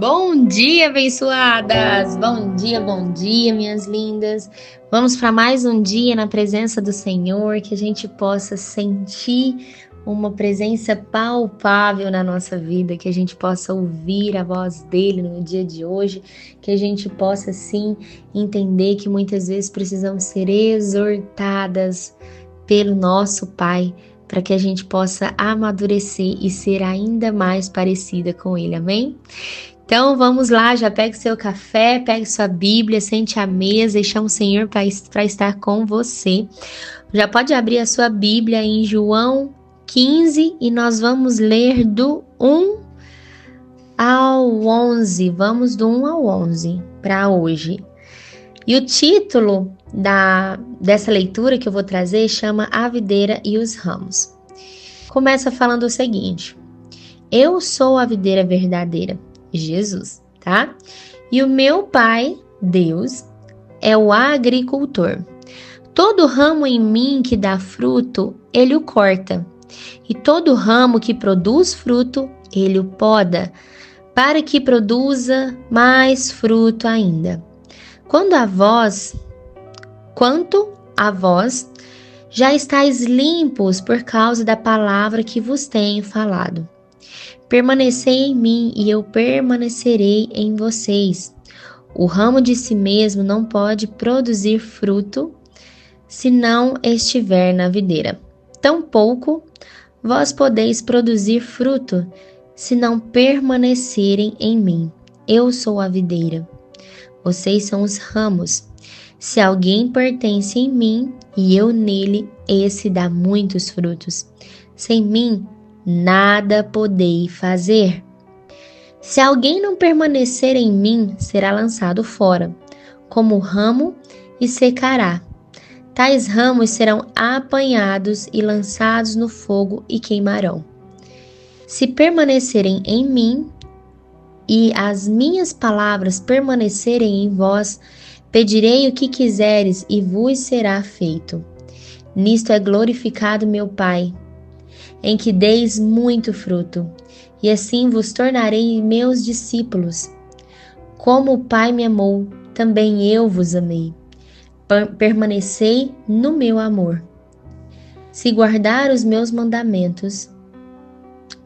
Bom dia, abençoadas! Bom dia, minhas lindas. Vamos para mais um dia na presença do Senhor, que a gente possa sentir uma presença palpável na nossa vida, que a gente possa ouvir a voz dele no dia de hoje, que a gente possa sim entender que muitas vezes precisamos ser exortadas pelo nosso Pai, para que a gente possa amadurecer e ser ainda mais parecida com ele. Amém? Então vamos lá, já pegue seu café, pegue sua Bíblia, sente à mesa e chama o Senhor para estar com você. Já pode abrir a sua Bíblia em João 15 e nós vamos ler do 1 ao 11. Vamos do 1 ao 11 para hoje. E o título dessa leitura que eu vou trazer chama A Videira e os Ramos. Começa falando o seguinte: Eu sou a videira verdadeira, Jesus, tá? E o meu Pai, Deus, é o agricultor. Todo ramo em mim que dá fruto, ele o corta. E todo ramo que produz fruto, ele o poda, para que produza mais fruto ainda. Quanto a vós, já estáis limpos por causa da palavra que vos tenho falado. Permanecei em mim e eu permanecerei em vocês. O ramo de si mesmo não pode produzir fruto se não estiver na videira. Tampouco vós podeis produzir fruto se não permanecerem em mim. Eu sou a videira. Vocês são os ramos. Se alguém pertence em mim e eu nele, esse dá muitos frutos. Sem mim, nada podei fazer. Se alguém não permanecer em mim, será lançado fora, como ramo, e secará. Tais ramos serão apanhados e lançados no fogo e queimarão. Se permanecerem em mim e as minhas palavras permanecerem em vós, pedirei o que quiseres e vos será feito. Nisto é glorificado meu Pai, em que deis muito fruto, e assim vos tornarei meus discípulos. Como o Pai me amou, também eu vos amei. Permanecei no meu amor. Se guardar os meus mandamentos,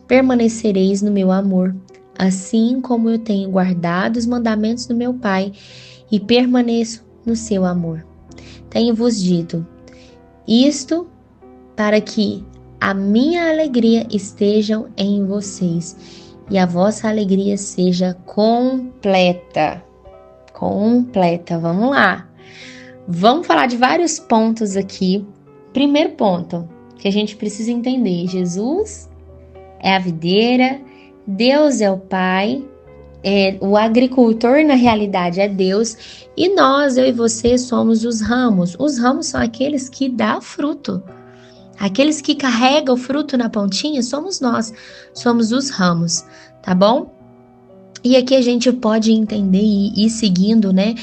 permanecereis no meu amor, assim como eu tenho guardado os mandamentos do meu Pai e permaneço no seu amor. Tenho-vos dito isto para que a minha alegria esteja em vocês e a vossa alegria seja completa. Completa, vamos lá. Vamos falar de vários pontos aqui. Primeiro ponto que a gente precisa entender: Jesus é a videira, Deus é o Pai, o agricultor na realidade é Deus e nós, eu e você, somos os ramos. Os ramos são aqueles que dão fruto. Aqueles que carregam o fruto na pontinha somos nós, somos os ramos, tá bom? E aqui a gente pode entender e ir seguindo, né,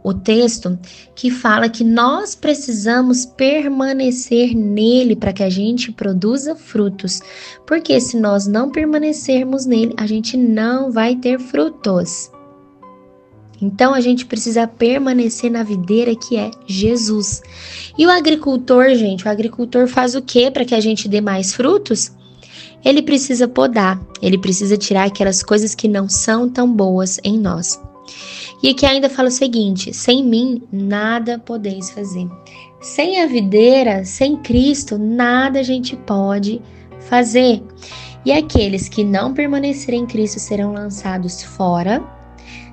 o texto que fala que nós precisamos permanecer nele para que a gente produza frutos, porque se nós não permanecermos nele, a gente não vai ter frutos. Então a gente precisa permanecer na videira que é Jesus. E o agricultor, gente, o agricultor faz o quê para que a gente dê mais frutos? Ele precisa podar, ele precisa tirar aquelas coisas que não são tão boas em nós. E aqui ainda fala o seguinte: sem mim nada podeis fazer. Sem a videira, sem Cristo, nada a gente pode fazer. E aqueles que não permanecerem em Cristo serão lançados fora.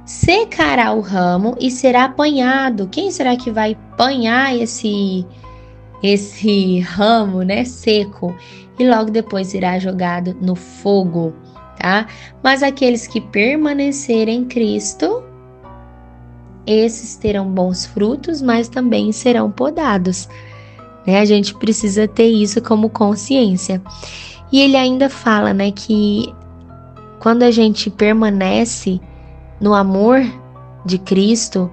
Secará o ramo e será apanhado. Quem será que vai apanhar esse ramo, né, seco? E logo depois será jogado no fogo, tá? Mas aqueles que permanecerem em Cristo, esses terão bons frutos, mas também serão podados, né? A gente precisa ter isso como consciência. E ele ainda fala, né, que quando a gente permanece no amor de Cristo,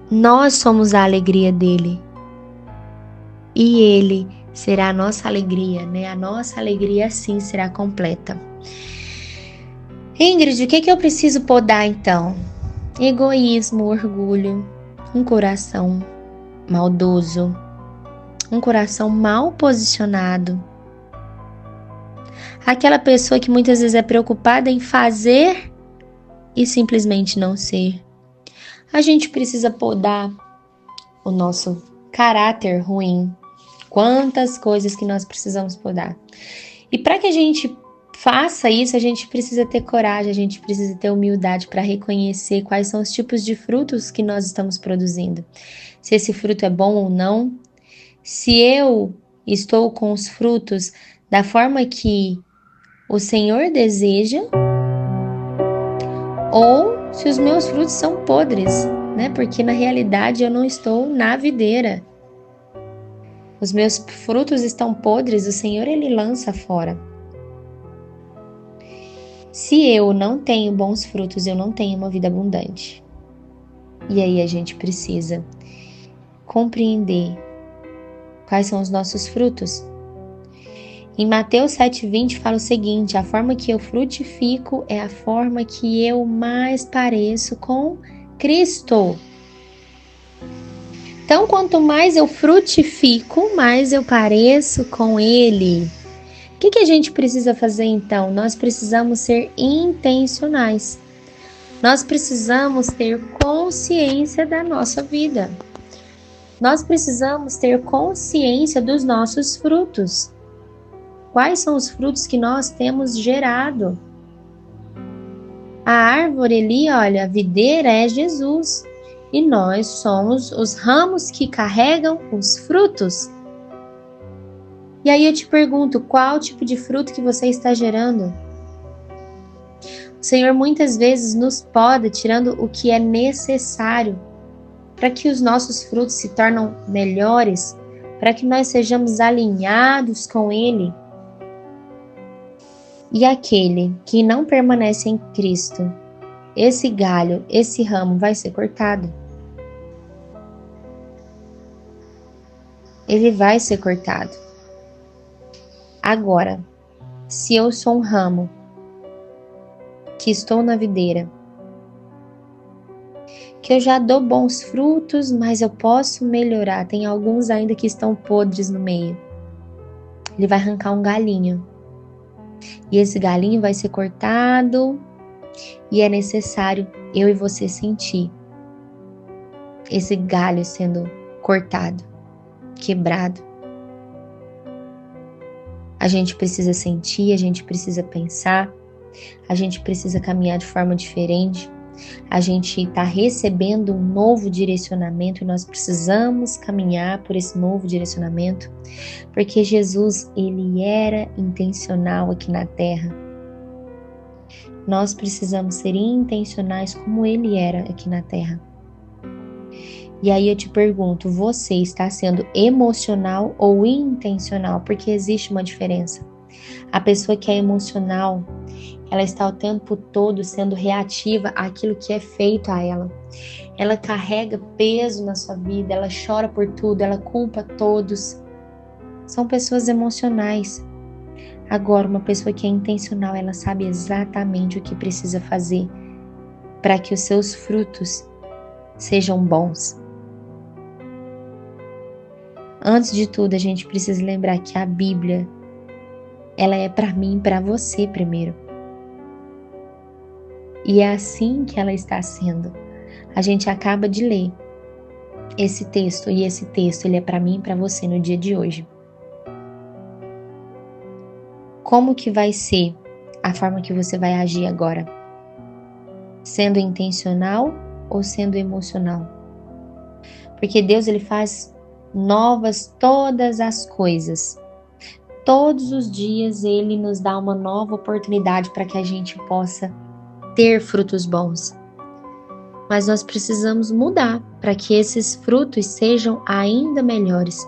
nós somos a alegria dele. E ele será a nossa alegria, né? A nossa alegria sim será completa. Ingrid, o que eu preciso podar então? Egoísmo, orgulho, um coração maldoso, um coração mal posicionado. Aquela pessoa que muitas vezes é preocupada em fazer e simplesmente não ser. A gente precisa podar o nosso caráter ruim. Quantas coisas que nós precisamos podar. E para que a gente faça isso, a gente precisa ter coragem, a gente precisa ter humildade para reconhecer quais são os tipos de frutos que nós estamos produzindo. Se esse fruto é bom ou não. Se eu estou com os frutos da forma que o Senhor deseja, ou se os meus frutos são podres, né? Porque na realidade eu não estou na videira. Os meus frutos estão podres, o Senhor ele lança fora. Se eu não tenho bons frutos, eu não tenho uma vida abundante. E aí a gente precisa compreender quais são os nossos frutos. Em Mateus 7,20 fala o seguinte: a forma que eu frutifico é a forma que eu mais pareço com Cristo. Então, quanto mais eu frutifico, mais eu pareço com Ele. O que a gente precisa fazer então? Nós precisamos ser intencionais. Nós precisamos ter consciência da nossa vida. Nós precisamos ter consciência dos nossos frutos. Quais são os frutos que nós temos gerado? A árvore ali, olha, a videira é Jesus. E nós somos os ramos que carregam os frutos. E aí eu te pergunto, qual tipo de fruto que você está gerando? O Senhor muitas vezes nos poda, tirando o que é necessário para que os nossos frutos se tornem melhores, para que nós sejamos alinhados com Ele. E aquele que não permanece em Cristo, esse galho, esse ramo vai ser cortado. Ele vai ser cortado. Agora, se eu sou um ramo que estou na videira, que eu já dou bons frutos, mas eu posso melhorar, tem alguns ainda que estão podres no meio. Ele vai arrancar um galinho. E esse galinho vai ser cortado e é necessário eu e você sentir esse galho sendo cortado, quebrado. A gente precisa sentir, a gente precisa pensar, a gente precisa caminhar de forma diferente. A gente está recebendo um novo direcionamento e nós precisamos caminhar por esse novo direcionamento, porque Jesus, ele era intencional aqui na Terra. Nós precisamos ser intencionais como ele era aqui na Terra. E aí eu te pergunto, você está sendo emocional ou intencional? Porque existe uma diferença. A pessoa que é emocional, ela está o tempo todo sendo reativa àquilo que é feito a ela. Ela carrega peso na sua vida, ela chora por tudo, ela culpa todos. São pessoas emocionais. Agora, uma pessoa que é intencional, ela sabe exatamente o que precisa fazer para que os seus frutos sejam bons. Antes de tudo, a gente precisa lembrar que a Bíblia, ela é para mim e para você primeiro. E é assim que ela está sendo. A gente acaba de ler esse texto, e esse texto ele é para mim e para você no dia de hoje. Como que vai ser a forma que você vai agir agora? Sendo intencional ou sendo emocional? Porque Deus, ele faz novas todas as coisas. Todos os dias ele nos dá uma nova oportunidade para que a gente possa ter frutos bons. Mas nós precisamos mudar para que esses frutos sejam ainda melhores.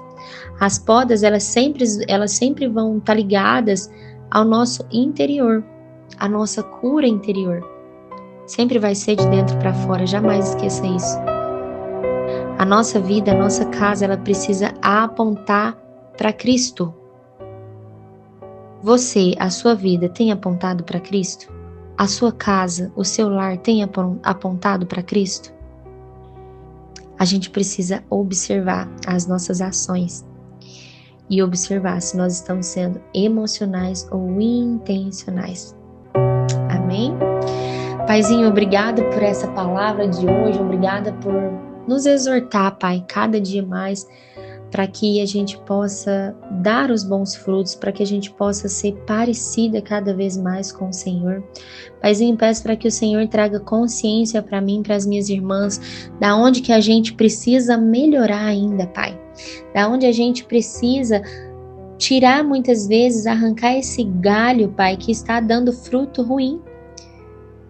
As podas, elas sempre vão estar ligadas ao nosso interior, à nossa cura interior. Sempre vai ser de dentro para fora, jamais esqueça isso. A nossa vida, a nossa casa, ela precisa apontar para Cristo. Você, a sua vida, tem apontado para Cristo? a sua casa, o seu lar tem apontado para Cristo? A gente precisa observar as nossas ações e observar se nós estamos sendo emocionais ou intencionais. Amém? Paizinho, obrigada por essa palavra de hoje, obrigada por nos exortar, Pai, cada dia mais, para que a gente possa dar os bons frutos, para que a gente possa ser parecida cada vez mais com o Senhor. Paizinho, peço para que o Senhor traga consciência para mim, para as minhas irmãs, da onde que a gente precisa melhorar ainda, Pai. Da onde a gente precisa tirar muitas vezes, arrancar esse galho, Pai, que está dando fruto ruim.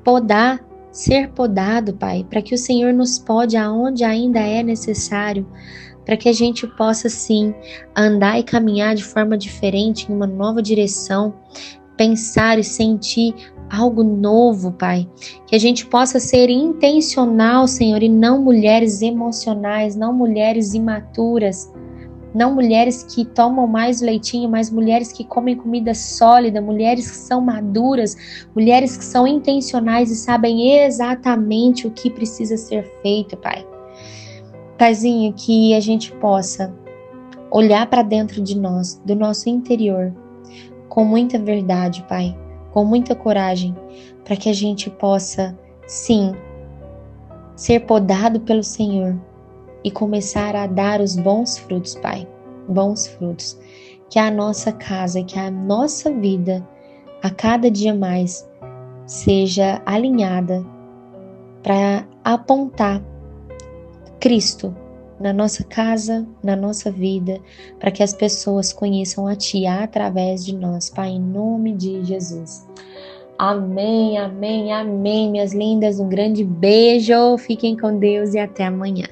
Podar, ser podado, Pai, para que o Senhor nos pode aonde ainda é necessário, para que a gente possa sim andar e caminhar de forma diferente, em uma nova direção, pensar e sentir algo novo, Pai. Que a gente possa ser intencional, Senhor, e não mulheres emocionais, não mulheres imaturas, não mulheres que tomam mais leitinho, mas mulheres que comem comida sólida, mulheres que são maduras, mulheres que são intencionais e sabem exatamente o que precisa ser feito, Pai. Paizinho, que a gente possa olhar para dentro de nós, do nosso interior, com muita verdade, Pai, com muita coragem, para que a gente possa, sim, ser podado pelo Senhor e começar a dar os bons frutos, Pai, bons frutos. Que a nossa casa, que a nossa vida, a cada dia mais, seja alinhada para apontar Cristo na nossa casa, na nossa vida, para que as pessoas conheçam a Ti através de nós, Pai, em nome de Jesus. Amém, amém, amém, minhas lindas. Um grande beijo, fiquem com Deus e até amanhã.